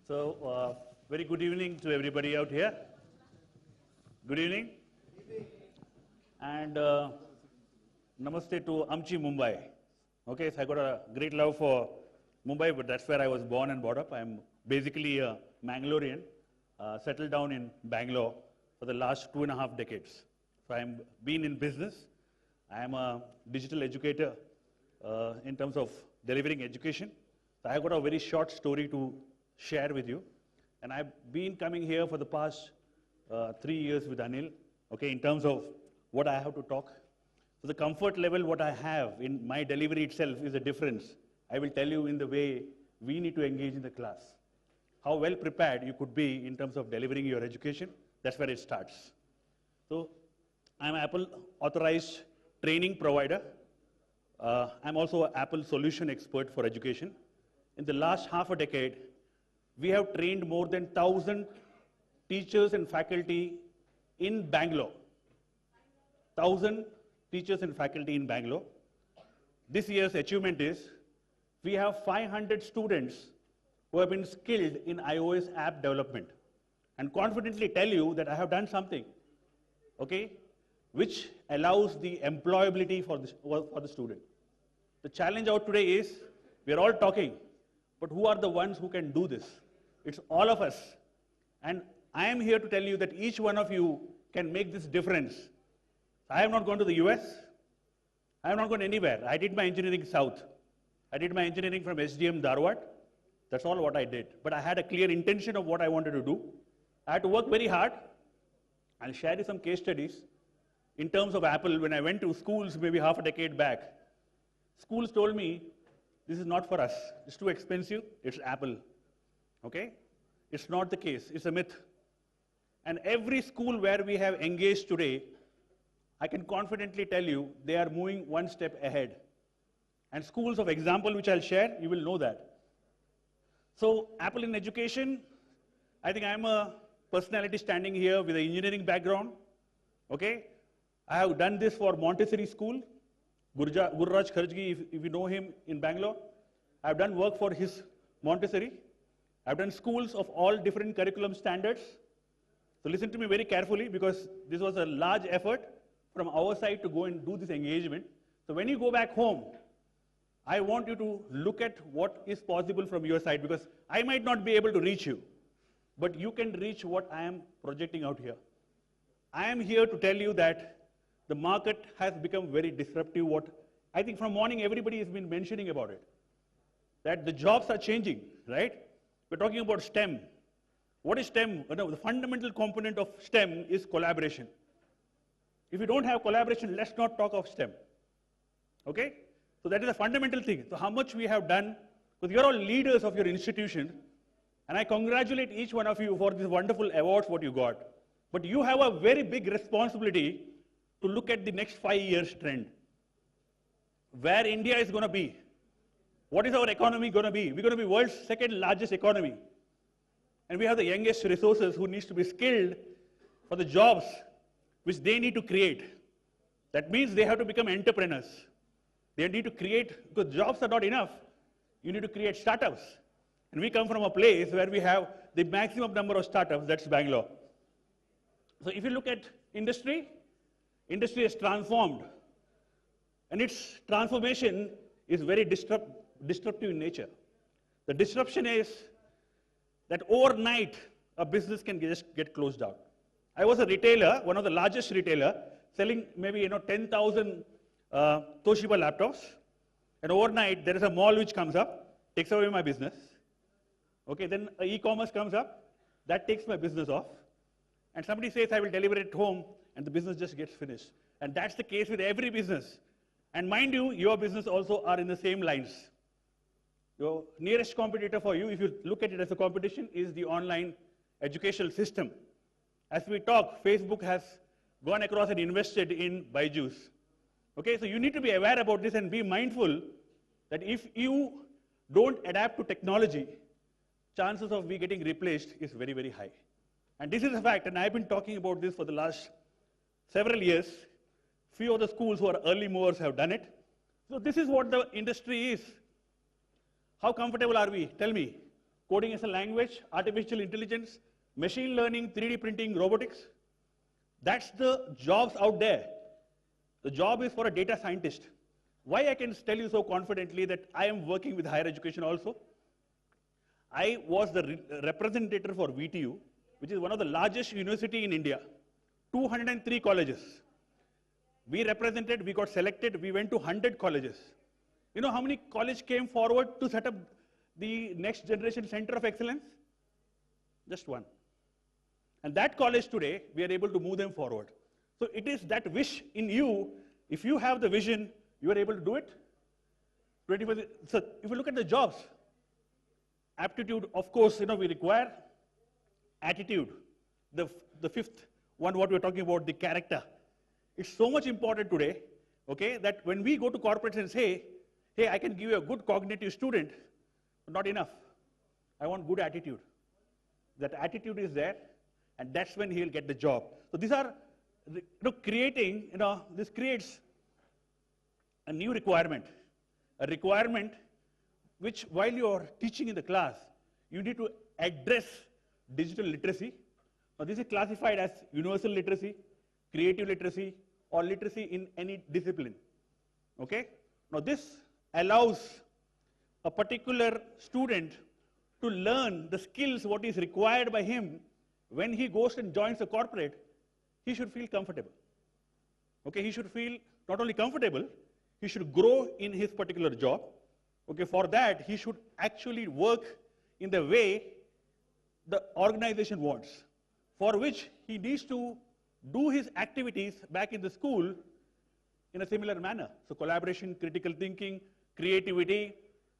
Very good evening to everybody out here. Good evening. And namaste to Amchi, Mumbai. Okay, so I got a great love for Mumbai, but that's where I was born and brought up. I'm basically a Mangalorean, settled down in Bangalore for the last 2.5 decades. So I'm been in business. I'm a digital educator in terms of delivering education. So I got a very short story to share with you. And I've been coming here for the past 3 years with Anil, okay, in terms of what I have to talk. So the comfort level what I have in my delivery itself is a difference. I will tell you in the way we need to engage in the class. How well prepared you could be in terms of delivering your education, that's where it starts. So I'm Apple authorized training provider. I'm also an Apple solution expert for education. In the last half a decade, we have trained more than 1,000 teachers and faculty in Bangalore. 1,000 teachers and faculty in Bangalore. This year's achievement is we have 500 students who have been skilled in iOS app development, and confidently tell you that I have done something, okay, which allows the employability for the student. The challenge out today is we are all talking, but who are the ones who can do this? It's all of us. And I am here to tell you that each one of you can make this difference. I have not gone to the US. I have not gone anywhere. I did my engineering south. I did my engineering from SDM Dharwad. That's all what I did. But I had a clear intention of what I wanted to do. I had to work very hard. I'll share you some case studies. In terms of Apple, when I went to schools maybe half a decade back, schools told me, this is not for us. It's too expensive. It's Apple. Okay? It's not the case. It's a myth. And every school where we have engaged today, I can confidently tell you, they are moving one step ahead. And schools of example, which I'll share, you will know that. So, Apple in education, I think I'm a personality standing here with an engineering background. Okay? I have done this for Montessori school. Gururaj Kharjgi, if you know him in Bangalore. I've done work for his Montessori. I've done schools of all different curriculum standards. So listen to me very carefully, because this was a large effort from our side to go and do this engagement. So when you go back home, I want you to look at what is possible from your side, because I might not be able to reach you, but you can reach what I am projecting out here. I am here to tell you that the market has become very disruptive. What I think from morning everybody has been mentioning about it, that the jobs are changing, right? We're talking about STEM. What is STEM? No, the fundamental component of STEM is collaboration. If you don't have collaboration, let's not talk of STEM. Okay? So that is a fundamental thing. So how much we have done, because you're all leaders of your institution, and I congratulate each one of you for these wonderful awards what you got. But you have a very big responsibility to look at the next 5 years trend. Where India is going to be. What is our economy going to be? We're going to be world's second largest economy. And we have the youngest resources who needs to be skilled for the jobs which they need to create. That means they have to become entrepreneurs. They need to create, because jobs are not enough. You need to create startups. And we come from a place where we have the maximum number of startups, that's Bangalore. So if you look at industry has transformed. And its transformation is very disruptive in nature. The disruption is that overnight a business can just get closed down. I was a retailer, one of the largest retailer, selling maybe 10,000 Toshiba laptops, and overnight there is a mall which comes up, takes away my business. Okay, then e-commerce comes up, that takes my business off, and somebody says I will deliver it home, and the business just gets finished. And that's the case with every business. And mind you, your business also are in the same lines. Your nearest competitor for you, if you look at it as a competition, is the online educational system. As we talk, Facebook has gone across and invested in Byju's. Okay, so you need to be aware about this and be mindful that if you don't adapt to technology, chances of we getting replaced is very, very high. And this is a fact, and I've been talking about this for the last several years. Few of the schools who are early movers have done it. So this is what the industry is. How comfortable are we? Tell me. coding as a language, artificial intelligence, machine learning, 3D printing, robotics. That's the jobs out there. The job is for a data scientist. Why I can tell you so confidently that I am working with higher education also? I was the representative for VTU, which is one of the largest university in India. 203 colleges. We represented, we got selected, we went to 100 colleges. You know how many colleges came forward to set up the next generation center of excellence? Just one. And that college today, we are able to move them forward. So it is that wish in you. If you have the vision, you are able to do it. So if you look at the jobs, aptitude, of course, we require attitude. The fifth one, what we're talking about, the character. It's so much important today, okay, that when we go to corporates and say, hey, I can give you a good cognitive student, but not enough. I want good attitude. That attitude is there, and that's when he'll get the job. So these are, creating, this creates a new requirement. A requirement which, while you're teaching in the class, you need to address digital literacy. Now this is classified as universal literacy, creative literacy, or literacy in any discipline. Okay? Now this allows a particular student to learn the skills, what is required by him. When he goes and joins a corporate, he should feel comfortable. Okay, he should feel not only comfortable, he should grow in his particular job. Okay, for that, he should actually work in the way the organization wants, for which he needs to do his activities back in the school in a similar manner. So collaboration, critical thinking, creativity,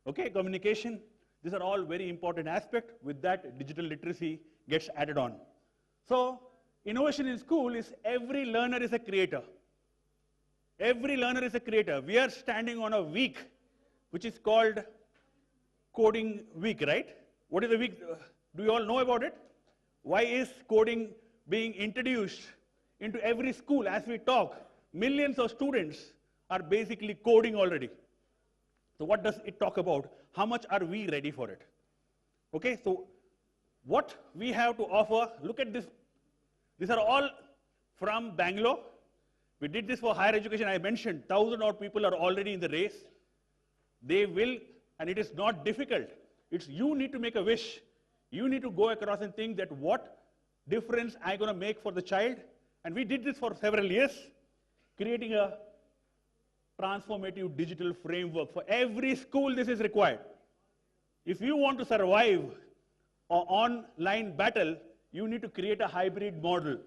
okay, communication, these are all very important aspects. With that, digital literacy gets added on. So innovation in school is every learner is a creator. Every learner is a creator. We are standing on a week which is called Coding Week, right? What is the week? Do you all know about it? Why is coding being introduced into every school as we talk? Millions of students are basically coding already. So what does it talk about? How much are we ready for it? Okay, so what we have to offer, look at this. These are all from Bangalore. We did this for higher education. I mentioned 1,000-odd people are already in the race. They will, and it is not difficult. It's you need to make a wish. You need to go across and think that what difference I'm going to make for the child. And we did this for several years, creating a transformative digital framework. For every school, this is required. If you want to survive an online battle, you need to create a hybrid model.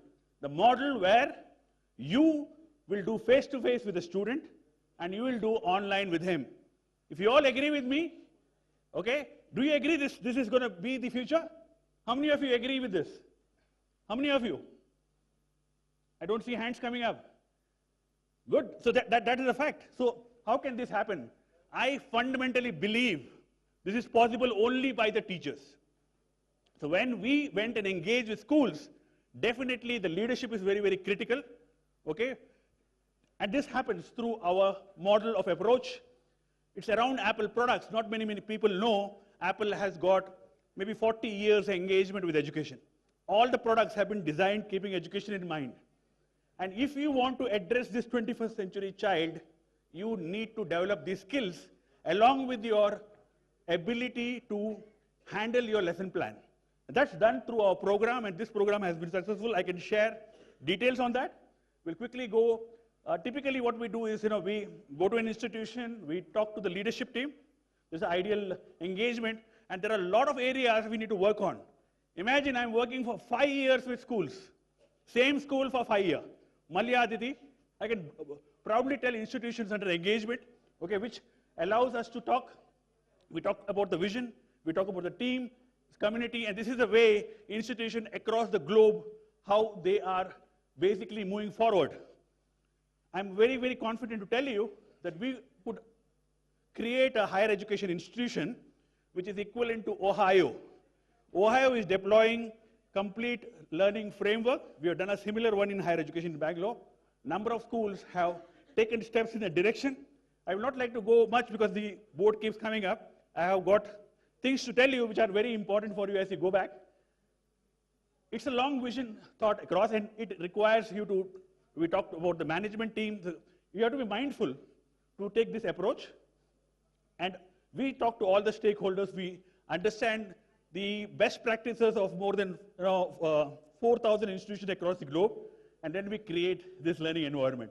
The model where you will do face-to-face with the student and you will do online with him. If you all agree with me, okay, do you agree this is going to be the future? How many of you agree with this? How many of you? I don't see hands coming up. Good, so that is a fact. So how can this happen? I fundamentally believe this is possible only by the teachers. So when we went and engaged with schools, definitely the leadership is very, very critical, okay? And this happens through our model of approach. It's around Apple products. Not many people know Apple has got maybe 40 years engagement with education. All the products have been designed keeping education in mind. And if you want to address this 21st century child, you need to develop these skills along with your ability to handle your lesson plan. That's done through our program, and this program has been successful. I can share details on that. We'll quickly go. Typically what we do is, we go to an institution, we talk to the leadership team. There's an ideal engagement, and there are a lot of areas we need to work on. Imagine I'm working for 5 years with schools. Same school for 5 years. Malyaditi, I can proudly tell institutions under engagement, okay, which allows us to talk. We talk about the vision, we talk about the team, community, and this is the way institutions across the globe, how they are basically moving forward. I'm very, very confident to tell you that we could create a higher education institution which is equivalent to Ohio. Ohio is deploying complete learning framework. We have done a similar one in higher education in Bangalore. Number of schools have taken steps in that direction. I would not like to go much because the board keeps coming up. I have got things to tell you which are very important for you as you go back. It's a long vision thought across, and it requires you to, we talked about the management team, you have to be mindful to take this approach. And we talk to all the stakeholders, we understand the best practices of more than 4,000 institutions across the globe, and then we create this learning environment.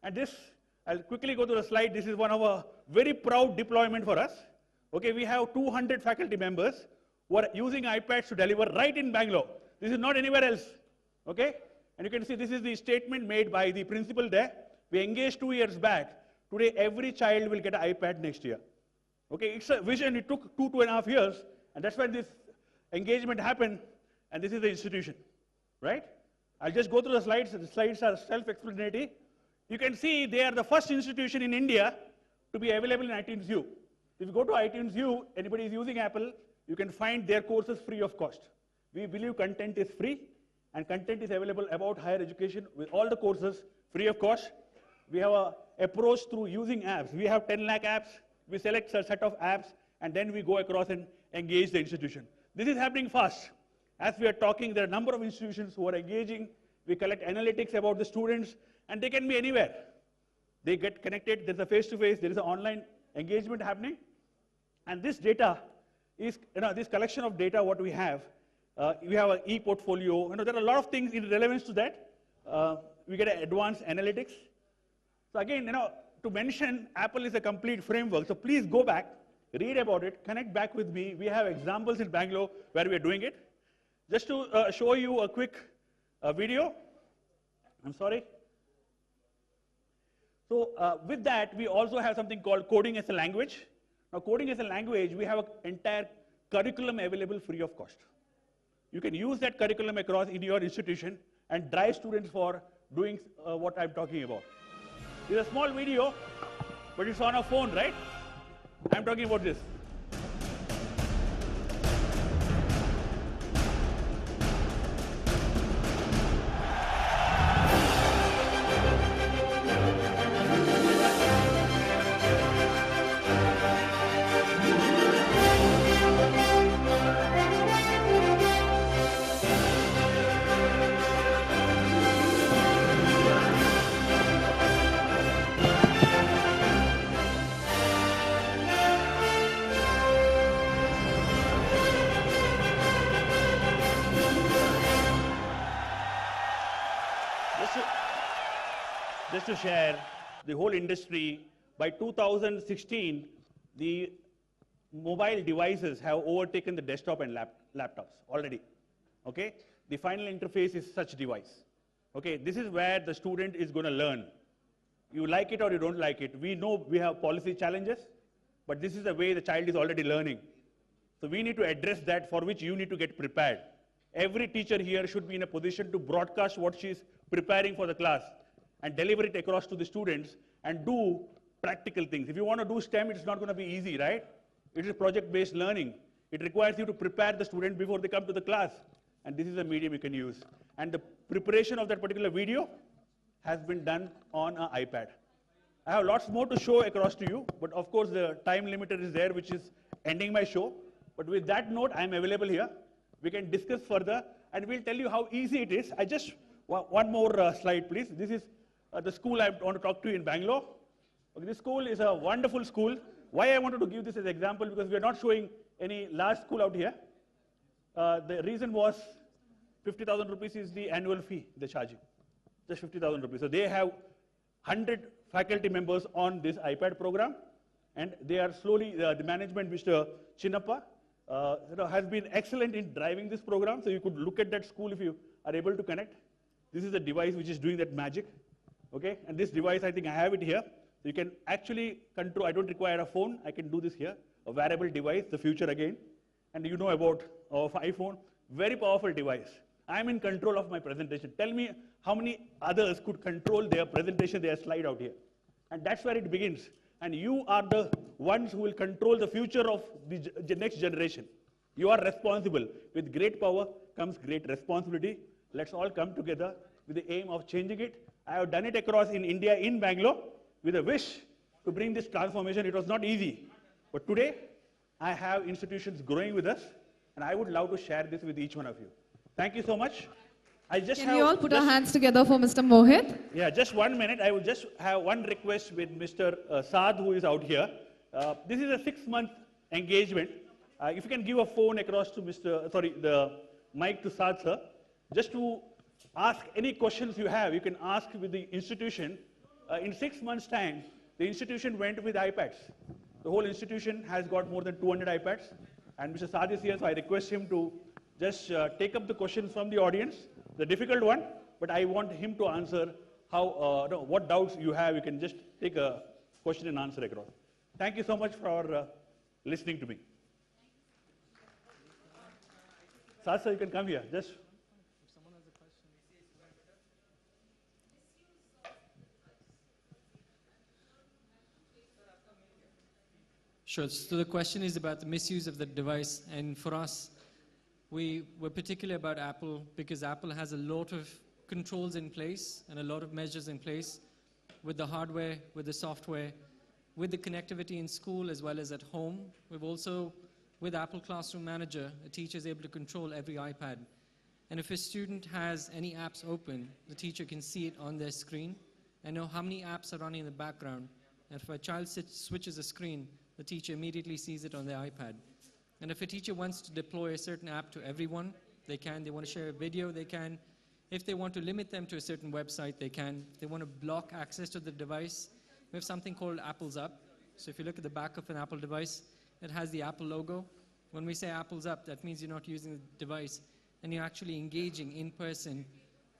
And this, I'll quickly go to the slide, this is one of a very proud deployment for us. Okay, we have 200 faculty members who are using iPads to deliver right in Bangalore. This is not anywhere else, okay? And you can see this is the statement made by the principal there. We engaged 2 years back. Today, every child will get an iPad next year. Okay, it's a vision, it took 2.5 years, and that's when this engagement happened, and this is the institution, right? I'll just go through the slides. The slides are self-explanatory. You can see they are the first institution in India to be available in iTunes U. If you go to iTunes U, anybody is using Apple, you can find their courses free of cost. We believe content is free, and content is available about higher education with all the courses free of cost. We have an approach through using apps. We have 10 lakh apps. We select a set of apps, and then we go across and engage the institution. This is happening fast. As we are talking, there are a number of institutions who are engaging. We collect analytics about the students, and they can be anywhere. They get connected. There's a face-to-face. There is an online engagement happening. And this data is, this collection of data, what we have an e-portfolio. There are a lot of things in relevance to that. We get advanced analytics. So again, to mention, Apple is a complete framework. So please go back, read about it, connect back with me. We have examples in Bangalore where we are doing it. Just to show you a quick video. I'm sorry. So with that, we also have something called coding as a language. Now, coding as a language, we have an entire curriculum available free of cost. You can use that curriculum across in your institution and drive students for doing what I'm talking about. It's a small video, but it's on a phone, right? I'm talking about this. Just to share, the whole industry, by 2016, the mobile devices have overtaken the desktop and laptops already, okay? The final interface is such device, okay? This is where the student is going to learn. You like it or you don't like it. We know we have policy challenges, but this is the way the child is already learning. So we need to address that, for which you need to get prepared. Every teacher here should be in a position to broadcast what she's preparing for the class and deliver it across to the students and do practical things. If you want to do STEM, it's not going to be easy, right? It is project-based learning. It requires you to prepare the student before they come to the class. And this is a medium you can use. And the preparation of that particular video has been done on an iPad. I have lots more to show across to you, but of course the time limiter is there, which is ending my show. But with that note, I'm available here. We can discuss further, and we'll tell you how easy it is. I just, one more slide, please. This is the school I want to talk to you in Bangalore. Okay, this school is a wonderful school. Why I wanted to give this as an example, because we are not showing any large school out here. The reason was 50,000 rupees is the annual fee they're charging. Just 50,000 rupees. So they have 100 faculty members on this iPad program, and they are slowly, the management, Mr. Chinnappa, has been excellent in driving this program. So you could look at that school if you are able to connect. This is the device which is doing that magic. Okay, and this device, I think I have it here. So you can actually control, I don't require a phone, I can do this here. A wearable device, the future again. And you know about iPhone, very powerful device. I'm in control of my presentation. Tell me how many others could control their presentation, their slide out here. And that's where it begins. And you are the ones who will control the future of the next generation. You are responsible. With great power comes great responsibility. Let's all come together with the aim of changing it. I have done it across in India, in Bangalore, with a wish to bring this transformation. It was not easy. But today, I have institutions growing with us, and I would love to share this with each one of you. Thank you so much. Can we all put our hands together for Mr. Mohit? Yeah, just 1 minute. I would just have one request with Mr. Saad, who is out here. This is a 6-month engagement. If you can give a phone across to the mic to Saad, sir, just to ask any questions you have, you can ask with the institution. In 6 months' time, the institution went with iPads. The whole institution has got more than 200 iPads. And Mr. Saad is here, so I request him to just take up the questions from the audience, the difficult one, but I want him to answer what doubts you have. You can just take a question and answer across. Thank you so much for listening to me. Saad, sir, you can come here. Just. Sure. So the question is about the misuse of the device, and for us, we're particular about Apple because Apple has a lot of controls in place and a lot of measures in place with the hardware, with the software, with the connectivity in school as well as at home. We've also, with Apple Classroom Manager, a teacher is able to control every iPad. And if a student has any apps open, the teacher can see it on their screen and know how many apps are running in the background. And if a child switches a screen, the teacher immediately sees it on their iPad. And if a teacher wants to deploy a certain app to everyone, they can. They want to share a video, they can. If they want to limit them to a certain website, they can. If they want to block access to the device, we have something called Apple's Up. So if you look at the back of an Apple device, it has the Apple logo. When we say Apple's Up, that means you're not using the device and you're actually engaging in person,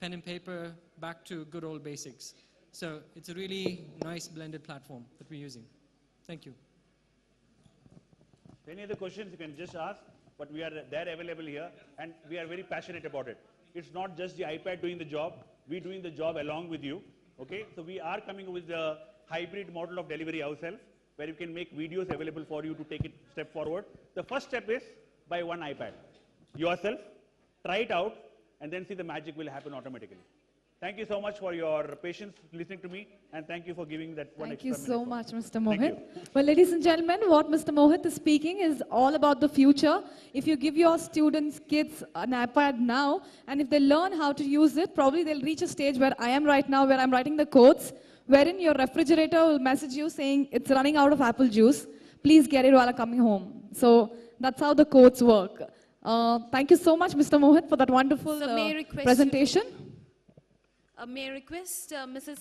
pen and paper, back to good old basics. So it's a really nice blended platform that we're using. Thank you. Any other questions you can just ask, but we are there available here and we are very passionate about it. It's not just the iPad doing the job, we're doing the job along with you. Okay, so we are coming with the hybrid model of delivery ourselves, where you can make videos available for you to take it step forward. The first step is buy one iPad yourself, try it out, and then see the magic will happen automatically. Thank you so much for your patience listening to me, and thank you for giving that one extra minute. Thank you so much, Mr. Mohit. Well, ladies and gentlemen, what Mr. Mohit is speaking is all about the future. If you give your students, kids, an iPad now, and if they learn how to use it, probably they'll reach a stage where I am right now, where I'm writing the codes, wherein your refrigerator will message you saying it's running out of apple juice. Please get it while I'm coming home. So that's how the codes work. Thank you so much, Mr. Mohit, for that wonderful presentation. May I request Mrs.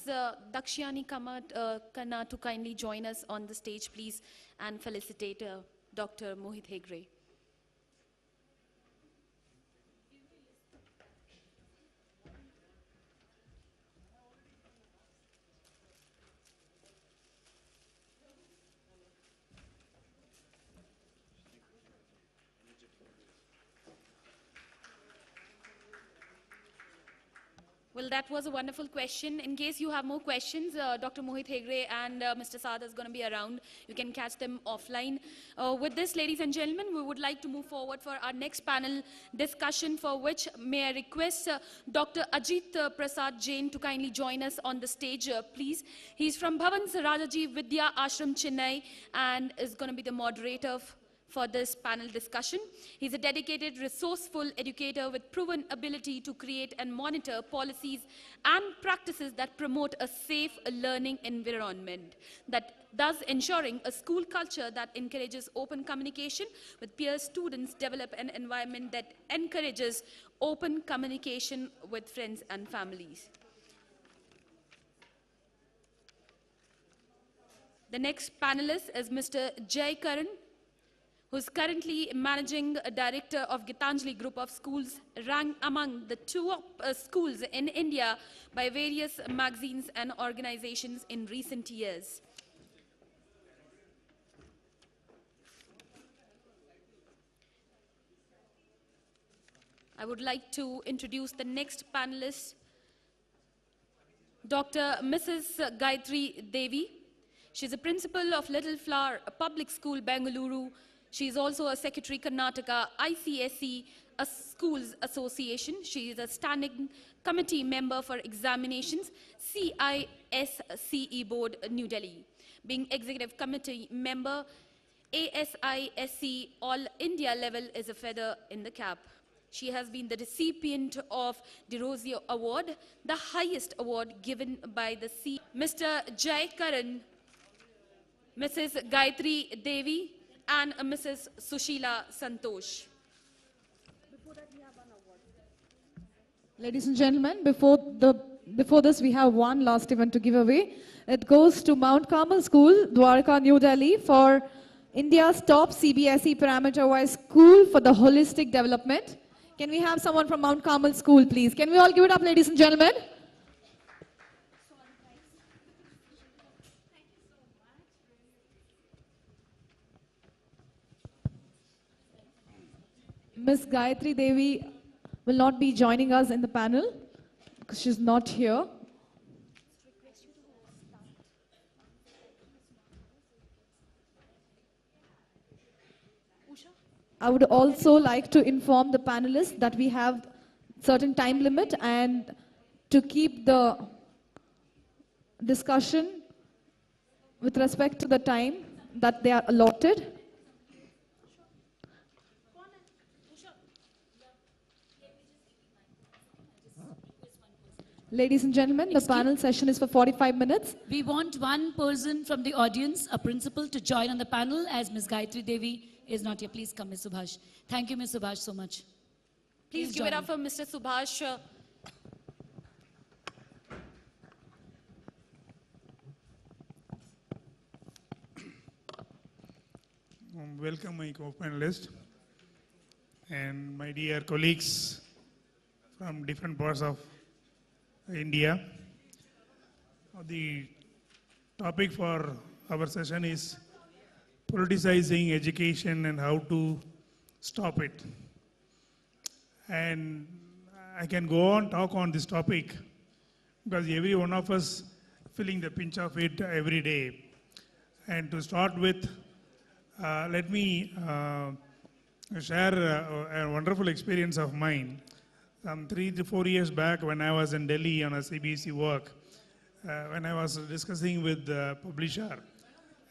Dakshyani Khanna to kindly join us on the stage, please, and felicitate Dr. Mohit Hegde. Well, that was a wonderful question. In case you have more questions, Dr. Mohit Hegde and Mr. Saad is going to be around. You can catch them offline. With this, ladies and gentlemen, we would like to move forward for our next panel discussion, for which may I request Dr. Ajit Prasad Jain to kindly join us on the stage, please. He's from Bhavan Rajaji Vidya Ashram, Chennai, and is going to be the moderator for this panel discussion. He's a dedicated, resourceful educator with proven ability to create and monitor policies and practices that promote a safe learning environment, that thus ensuring a school culture that encourages open communication with peer students, develop an environment that encourages open communication with friends and families. The next panelist is Mr. Jay Karan, who's currently Managing Director of Gitanjali Group of Schools, ranked among the top schools in India by various magazines and organizations in recent years. I would like to introduce the next panelist, Dr. Mrs. Gayatri Devi. She's a principal of Little Flower Public School, Bangalore. She is also a Secretary Karnataka ICSE Schools Association. She is a standing committee member for examinations, CISCE Board, New Delhi. Being executive committee member ASISC All India level is a feather in the cap. She has been the recipient of DeRozier Award, the highest award given by the Mr. Jai Karan, Mrs. Gayatri Devi, and Mrs. Sushila Santosh. Ladies and gentlemen, before this, we have one last event to give away. It goes to Mount Carmel School, Dwarka, New Delhi, for India's top CBSE parameter-wise school for the holistic development. Can we have someone from Mount Carmel School, please? Can we all give it up, ladies and gentlemen? Ms. Gayatri Devi will not be joining us in the panel because she's not here. I would also like to inform the panelists that we have certain time limit, and to keep the discussion with respect to the time that they are allotted. Ladies and gentlemen, the panel session is for 45 minutes. We want one person from the audience, a principal, to join on the panel, as Ms. Gayatri Devi is not here. Please come, Ms. Subhash. Thank you, Ms. Subhash, so much. Please give it up for Mr. Subhash. Welcome, my co-panelists and my dear colleagues from different parts of India. The topic for our session is politicizing education and how to stop it. And I can go on talk on this topic because every one of us feeling the pinch of it every day. And to start with, let me share a wonderful experience of mine. 3 to 4 years back, when I was in Delhi on a CBSE work, when I was discussing with the publisher,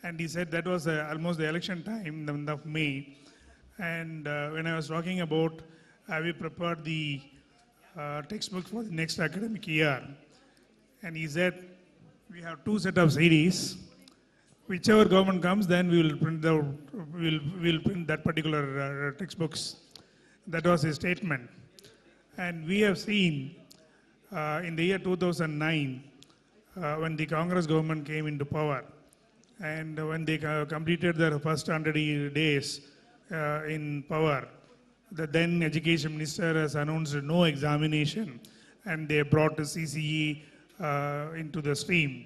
and he said that was almost the election time, the month of May, and when I was talking about have we prepared the textbook for the next academic year, and he said we have 2 sets of CDs. Whichever government comes, then we will print we'll print that particular textbooks. That was his statement. And we have seen in the year 2009, when the Congress government came into power, and when they completed their first 100 days in power, the then education minister has announced no examination, and they brought the CCE into the stream.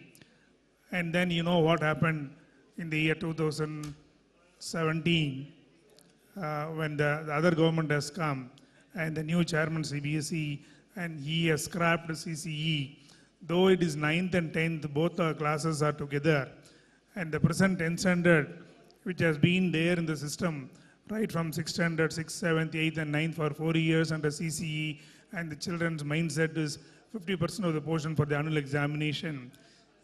And then you know what happened in the year 2017 when the other government has come and the new chairman CBSE, and he has scrapped CCE. Though it is 9th and 10th, both the classes are together. And the present 10th standard, which has been there in the system, right from 6th standard, 6th, 7th, 8th and 9th for 4 years under CCE, and the children's mindset is 50% of the portion for the annual examination.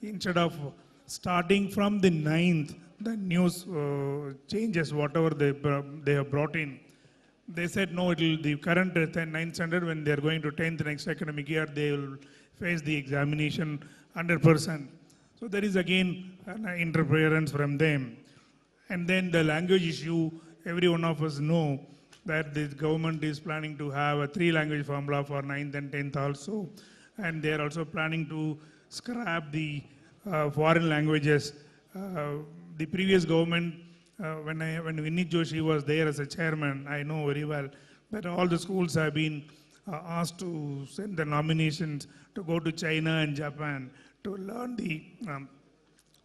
Instead of starting from the 9th, the news changes, whatever they have brought in. They said no, the current 9th standard, when they are going to 10th next academic year, they will face the examination 100%. So there is again an interference from them. And then the language issue, every one of us know that the government is planning to have a 3-language formula for 9th and 10th also. And they are also planning to scrap the foreign languages. The previous government, when Vinit Joshi was there as a chairman, I know very well that all the schools have been asked to send the nominations to go to China and Japan to learn the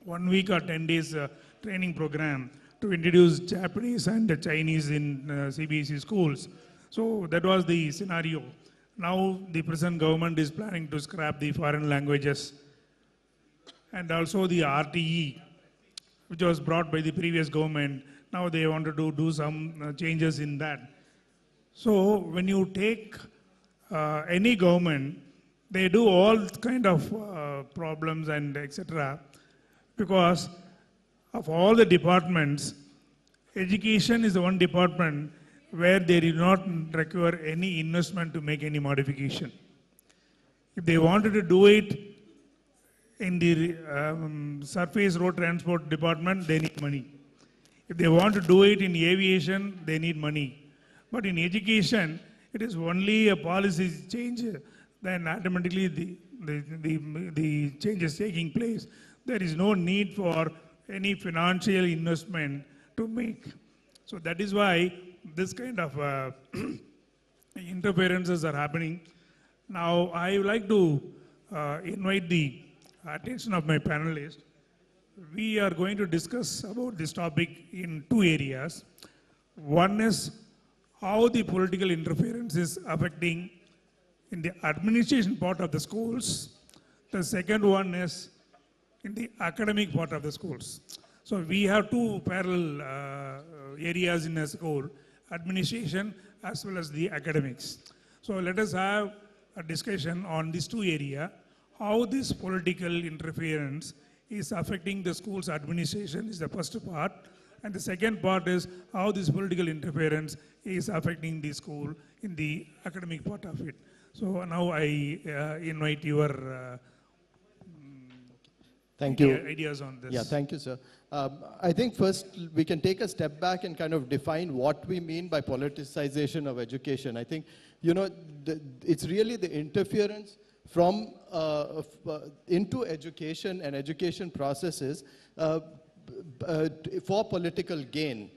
1 week or 10 days training program to introduce Japanese and Chinese in CBSE schools. So that was the scenario. Now the present government is planning to scrap the foreign languages, and also the RTE, which was brought by the previous government. Now they wanted to do some changes in that. So when you take any government, they do all kind of problems and etc. Because of all the departments, education is the one department where they do not require any investment to make any modification. If they wanted to do it in the surface road transport department, they need money. If they want to do it in aviation, they need money. But in education, it is only a policy change, then automatically the change is taking place. There is no need for any financial investment to make. So that is why this kind of interferences are happening. Now, I would like to invite the attention of my panelists. We are going to discuss about this topic in two areas. One is how the political interference is affecting in the administration part of the schools. The second one is in the academic part of the schools. So we have two parallel areas in a school, administration as well as the academics. So let us have a discussion on these two areas, how this political interference is affecting the school's administration is the first part. And the second part is how this political interference is affecting the school in the academic part of it. So now I invite your Thank you. Ideas on this. Yeah, thank you, sir. I think first we can take a step back and kind of define what we mean by politicization of education. I think, you know, it's really the interference from into education and education processes for political gain.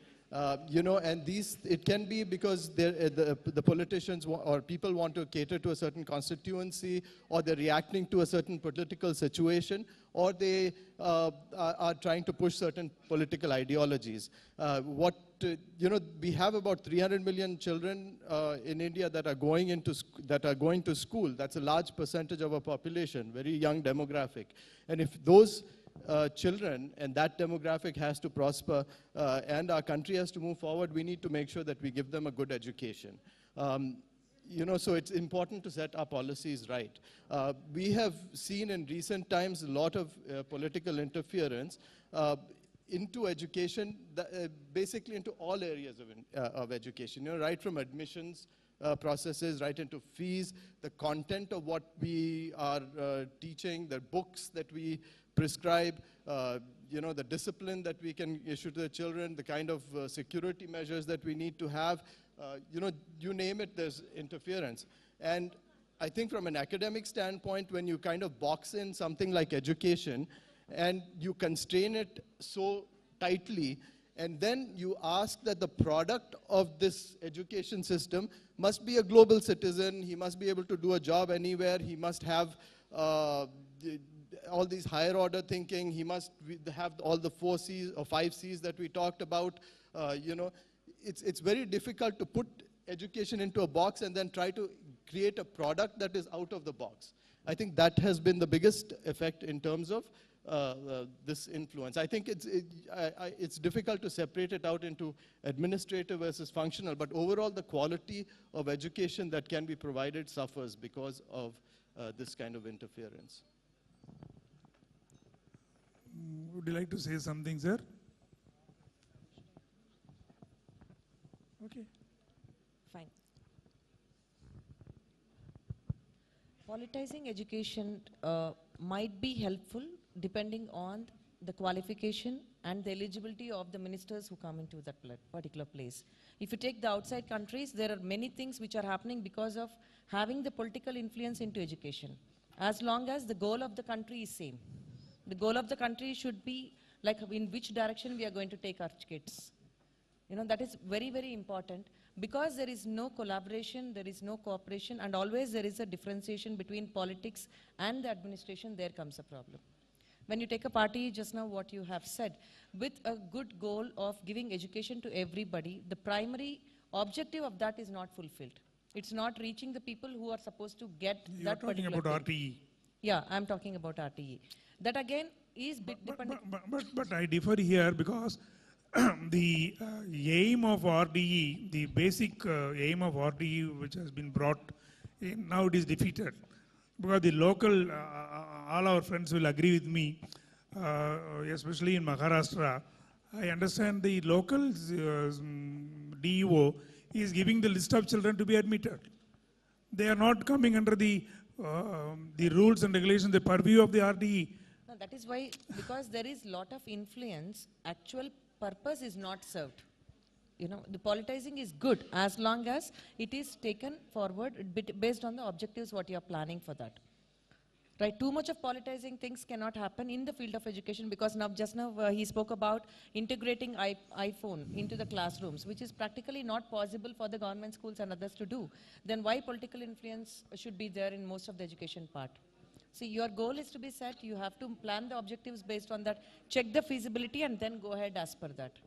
You know, and it can be because the politicians or people want to cater to a certain constituency, or they're reacting to a certain political situation, or they are trying to push certain political ideologies. You know, we have about 300 million children in India that are going to school. That's a large percentage of our population, very young demographic. And if those children and that demographic has to prosper and our country has to move forward, we need to make sure that we give them a good education. You know, so it's important to set our policies right. We have seen in recent times a lot of political interference into education, basically into all areas of education, you know, right from admissions processes, right into fees, the content of what we are teaching, the books that we prescribe, you know, the discipline that we can issue to the children, the kind of security measures that we need to have, you know, you name it, there's interference. And I think from an academic standpoint, when you kind of box in something like education and you constrain it so tightly, and then you ask that the product of this education system must be a global citizen, he must be able to do a job anywhere, he must have all these higher order thinking, he must have all the 4 C's or 5 C's that we talked about. You know, it's very difficult to put education into a box and then try to create a product that is out of the box. I think that has been the biggest effect in terms of this influence. I think it's difficult to separate it out into administrative versus functional, but overall the quality of education that can be provided suffers because of this kind of interference. Would you like to say something, sir? Okay. Fine. Politicizing education might be helpful depending on the qualification and the eligibility of the ministers who come into that particular place. If you take the outside countries, there are many things which are happening because of having the political influence into education. As long as the goal of the country is same. The goal of the country should be like in which direction we are going to take our kids. You know, that is very, very important. Because there is no collaboration, there is no cooperation, and always there is a differentiation between politics and the administration, there comes a problem. When you take a party, just now what you have said, with a good goal of giving education to everybody, the primary objective of that is not fulfilled. It's not reaching the people who are supposed to get that particular You're talking about thing. RTE. Yeah, I'm talking about RTE. That again is bit dependent. But I differ here because the aim of RDE, the basic aim of RDE which has been brought in, now it is defeated. Because the local, all our friends will agree with me, especially in Maharashtra, I understand the local DEO is giving the list of children to be admitted. They are not coming under the rules and regulations, the purview of the RDE. No, that is why, because there is lot of influence, actual purpose is not served. You know, the politicizing is good as long as it is taken forward based on the objectives what you are planning for that. Right, too much of politicizing things cannot happen in the field of education, because now, just now he spoke about integrating iPhone into the classrooms, which is practically not possible for the government schools and others to do. Then why political influence should be there in most of the education part? See, your goal is to be set, you have to plan the objectives based on that, check the feasibility and then go ahead as per that.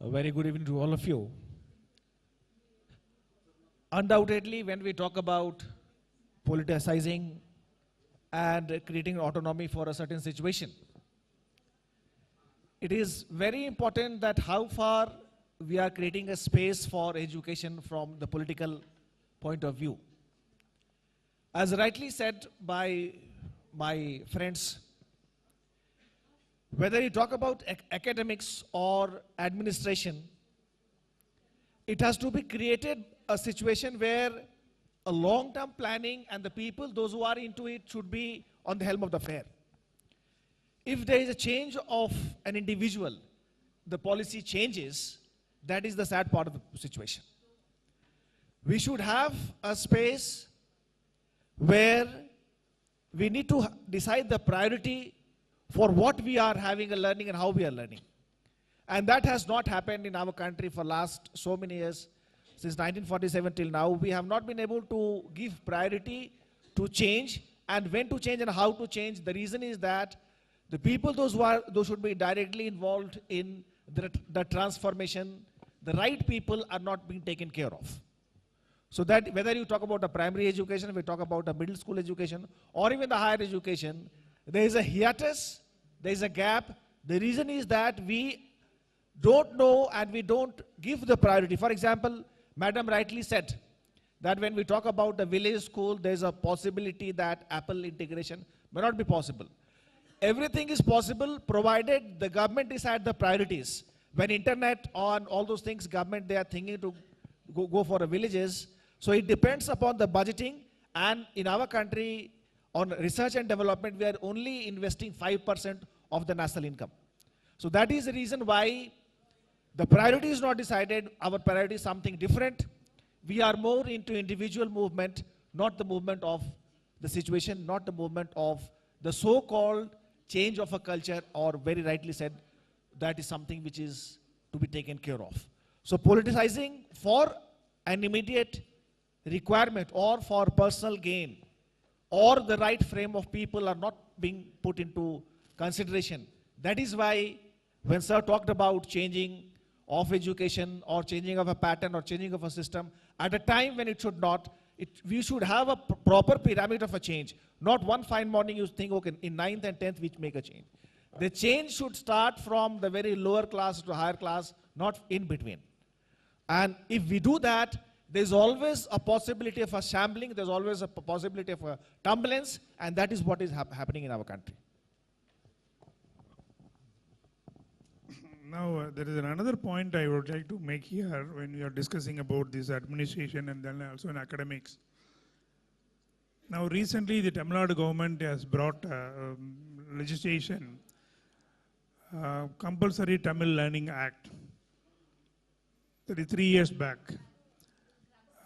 A very good evening to all of you. Undoubtedly, when we talk about politicizing and creating autonomy for a certain situation, it is very important that how far we are creating a space for education from the political point of view. As rightly said by my friends, whether you talk about academics or administration, it has to be created a situation where a long-term planning and the people, those who are into it, should be on the helm of the affair. If there is a change of an individual, the policy changes, that is the sad part of the situation. We should have a space where we need to decide the priority for what we are having a learning and how we are learning. And that has not happened in our country for last so many years. Since 1947 till now, we have not been able to give priority to change, and when to change and how to change. The reason is that the people, those should be directly involved in the transformation, the right people are not being taken care of. So that whether you talk about the primary education, we talk about the middle school education, or even the higher education, there is a hiatus, there is a gap. The reason is that we don't know and we don't give the priority. For example, Madam rightly said that when we talk about the village school, there is a possibility that Apple integration may not be possible. Everything is possible provided the government decide the priorities. When internet on all those things, government, they are thinking to go for the villages. So it depends upon the budgeting, and in our country on research and development, we are only investing 5% of the national income. So that is the reason why the priority is not decided. Our priority is something different. We are more into individual movement, not the movement of the situation, not the movement of the so-called change of a culture, or very rightly said, that is something which is to be taken care of. So politicizing for an immediate requirement or for personal gain or the right frame of people are not being put into consideration. That is why when Sir talked about changing of education or changing of a pattern or changing of a system, at a time when it should not, we should have a proper pyramid of a change. Not one fine morning you think, okay, in 9th and 10th we make a change. The change should start from the very lower class to higher class, not in between. And if we do that, there's always a possibility of a shambling, there's always a possibility of a turbulence, and that is what is happening in our country. Now, there is another point I would like to make here when we are discussing about this administration and then also in academics. Now, recently the Tamil Nadu government has brought legislation, Compulsory Tamil Learning Act, that is 3 years back,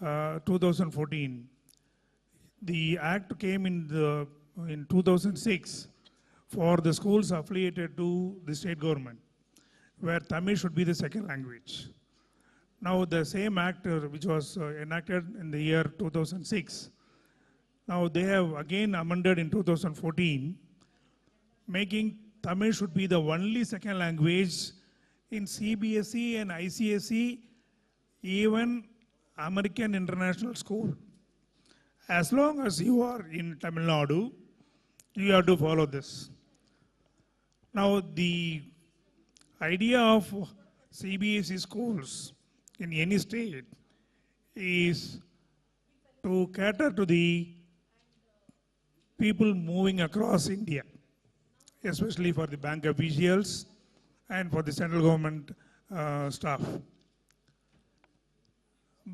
2014. The act came in 2006 for the schools affiliated to the state government, where Tamil should be the second language. Now the same act which was enacted in the year 2006, now they have again amended in 2014, making Tamil should be the only second language in CBSE and ICSE, even American International School. As long as you are in Tamil Nadu, you have to follow this. Now the idea of CBSE schools in any state is to cater to the people moving across India, especially for the bank officials and for the central government staff.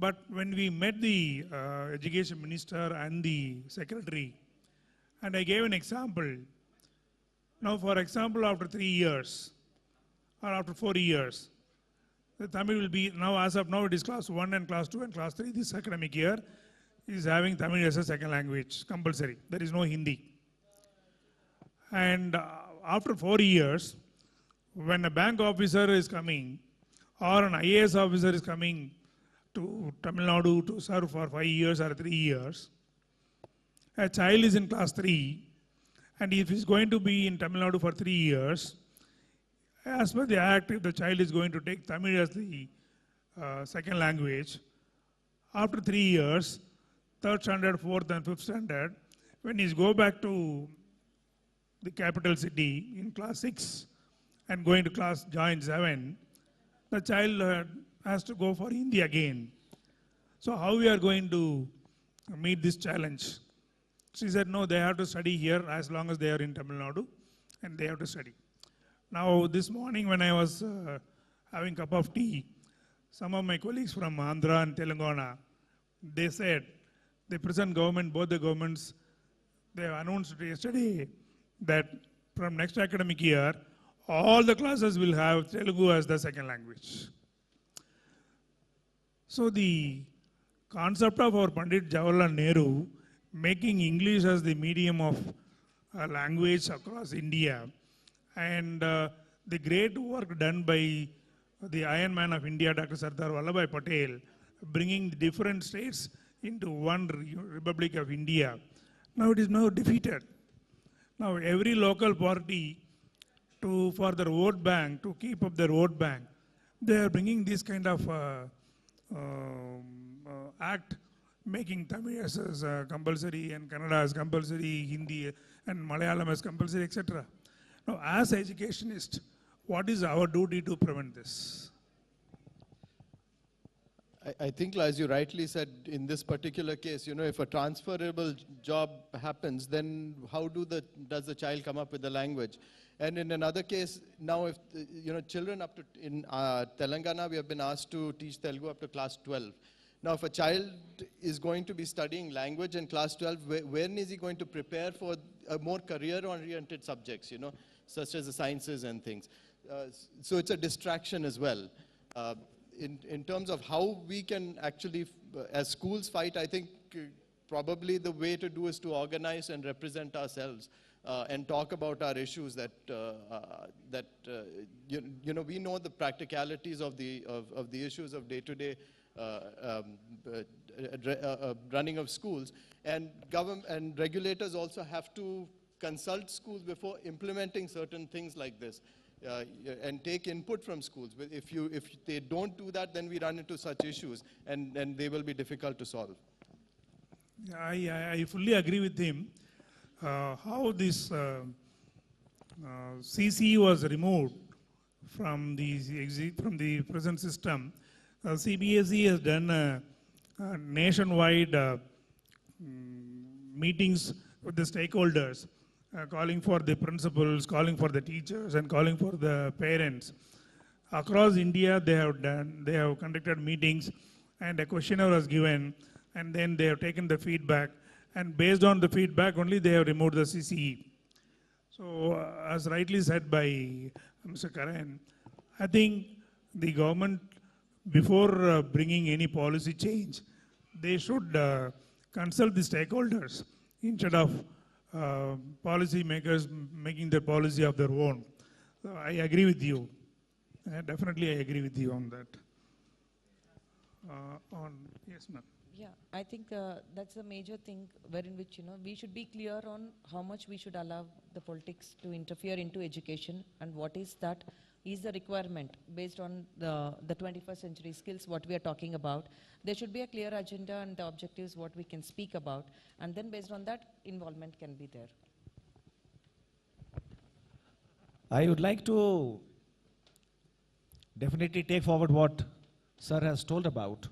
But when we met the education minister and the secretary, and I gave an example. Now, for example, after 3 years or after 4 years, the Tamil will be, now as of now it is class 1 and class 2 and class 3 this academic year is having Tamil as a second language, compulsory. There is no Hindi. And after 4 years, when a bank officer is coming or an IAS officer is coming to Tamil Nadu to serve for 5 years or 3 years, a child is in class 3, and if he's going to be in Tamil Nadu for 3 years, as per the act, if the child is going to take Tamil as the second language, after 3 years, 3rd standard, 4th and 5th standard, when he's go back to the capital city in class 6 and going to class join 7, the child has to go for Hindi again. So how we are going to meet this challenge? She said, no, they have to study here as long as they are in Tamil Nadu, and they have to study. Now, this morning when I was having a cup of tea, some of my colleagues from Andhra and Telangana, they said, the present government, both the governments, they have announced yesterday that from next academic year, all the classes will have Telugu as the second language. So the concept of our Pandit Jawaharlal Nehru making English as the medium of language across India, and the great work done by the Iron Man of India, Dr. Sardar Vallabhbhai Patel, bringing the different states into one Republic of India. Now it is now defeated. Now every local party for their vote bank, to keep up their vote bank, they are bringing this kind of act, making Tamil as compulsory and Kannada as compulsory, Hindi and Malayalam as compulsory, etc. Now, as educationists, what is our duty to prevent this? I think, as you rightly said, in this particular case, if a transferable job happens, then how does the child come up with the language? And in another case, now if, children up to, in Telangana, we have been asked to teach Telugu up to class 12. Now, if a child is going to be studying language in class 12, when is he going to prepare for more career-oriented subjects, such as the sciences and things? So it's a distraction as well. In terms of how we can actually, as schools fight, I think probably the way to do is to organize and represent ourselves and talk about our issues that, we know the practicalities of the issues of day-to-day running of schools, and government and regulators also have to consult schools before implementing certain things like this, and take input from schools. But if they don't do that, then we run into such issues, and they will be difficult to solve. I fully agree with him. How this CC was removed from the present system. CBSE has done nationwide meetings with the stakeholders, calling for the principals, calling for the teachers, and calling for the parents. Across India, they have conducted meetings, and a questionnaire was given, and then they have taken the feedback, and based on the feedback only, they have removed the CCE. So, as rightly said by Mr. Karan, I think the government, before bringing any policy change, they should consult the stakeholders instead of policy makers making the policy of their own. So I agree with you. Definitely I agree with you on that. Yes, ma'am. Yeah, I think that's a major thing wherein which, we should be clear on how much we should allow the politics to interfere into education, and what is that is the requirement based on the 21st century skills, what we are talking about. There should be a clear agenda and the objectives, what we can speak about, and then based on that, involvement can be there. I would like to definitely take forward what Sir has told about.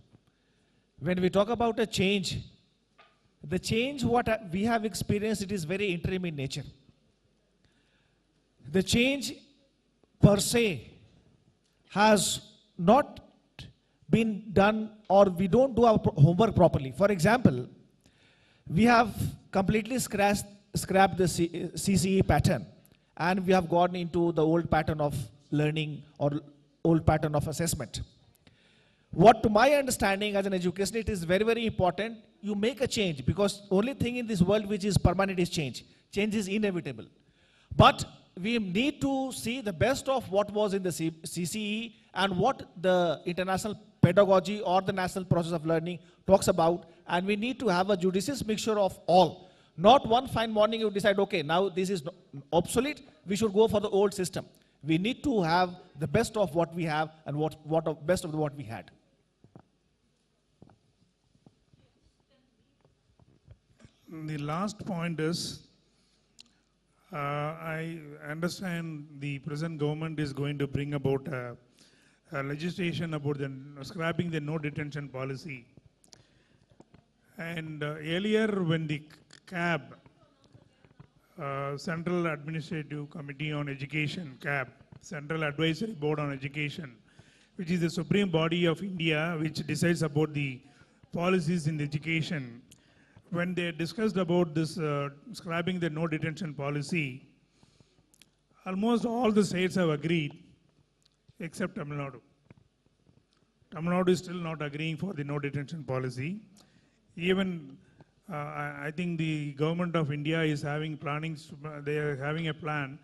When we talk about a change, The change what we have experienced, it is very interim in nature. The change per se has not been done, or we don't do our homework properly. For example, we have completely scrapped the CCE pattern, and we have gone into the old pattern of learning or old pattern of assessment. What, to my understanding as an educationist, it is very, very important you make a change, because only thing in this world which is permanent is change. Change is inevitable. But we need to see the best of what was in the CCE and what the international pedagogy or the national process of learning talks about, and we need to have a judicious mixture of all. Not one fine morning you decide, okay, now this is obsolete, we should go for the old system. We need to have the best of what we have and best of what we had. The last point is, I understand the present government is going to bring about a legislation about scrapping the no detention policy. And earlier when the CAB, Central Administrative Committee on Education, CAB, Central Advisory Board on Education, which is the supreme body of India which decides about the policies in education, when they discussed about this scrapping the no detention policy, almost all the states have agreed except Tamil Nadu. Tamil Nadu is still not agreeing for the no detention policy. Even I think the government of India is having plannings, they are having a plan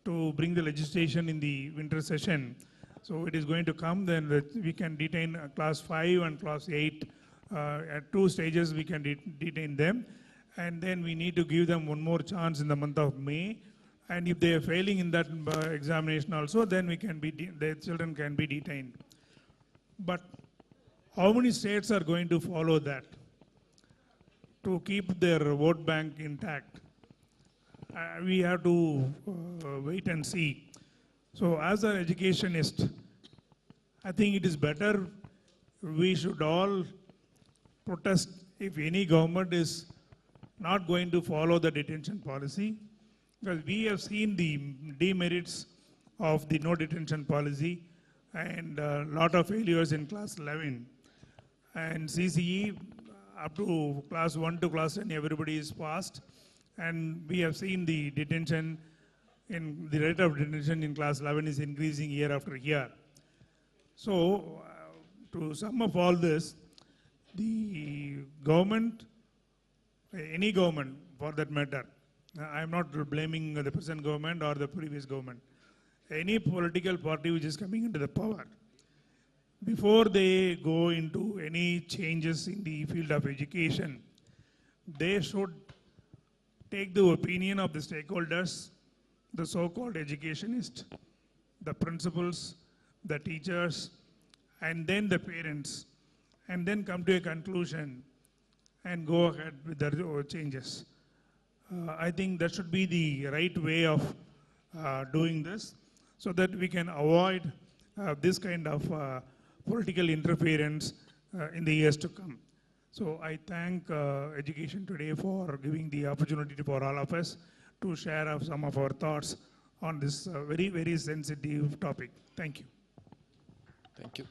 to bring the legislation in the winter session. So it is going to come, then we can detain class 5 and class 8. At 2 stages we can detain them, and then we need to give them one more chance in the month of May, and if they are failing in that examination also, then their children can be detained. But how many states are going to follow that to keep their vote bank intact? We have to wait and see. So as an educationist, I think it is better we should all protest if any government is not going to follow the detention policy, because we have seen the demerits of the no detention policy and a lot of failures in class 11. And CCE, up to class 1 to class 10, everybody is passed, and we have seen the detention, in the rate of detention in class 11 is increasing year after year. So to sum up all this, the government, any government for that matter, I am not blaming the present government or the previous government, any political party which is coming into the power, before they go into any changes in the field of education, they should take the opinion of the stakeholders, the so-called educationists, the principals, the teachers, and then the parents, and then come to a conclusion and go ahead with the changes. I think that should be the right way of doing this, so that we can avoid this kind of political interference in the years to come. So I thank Education Today for giving the opportunity for all of us to share some of our thoughts on this very, very sensitive topic. Thank you. Thank you.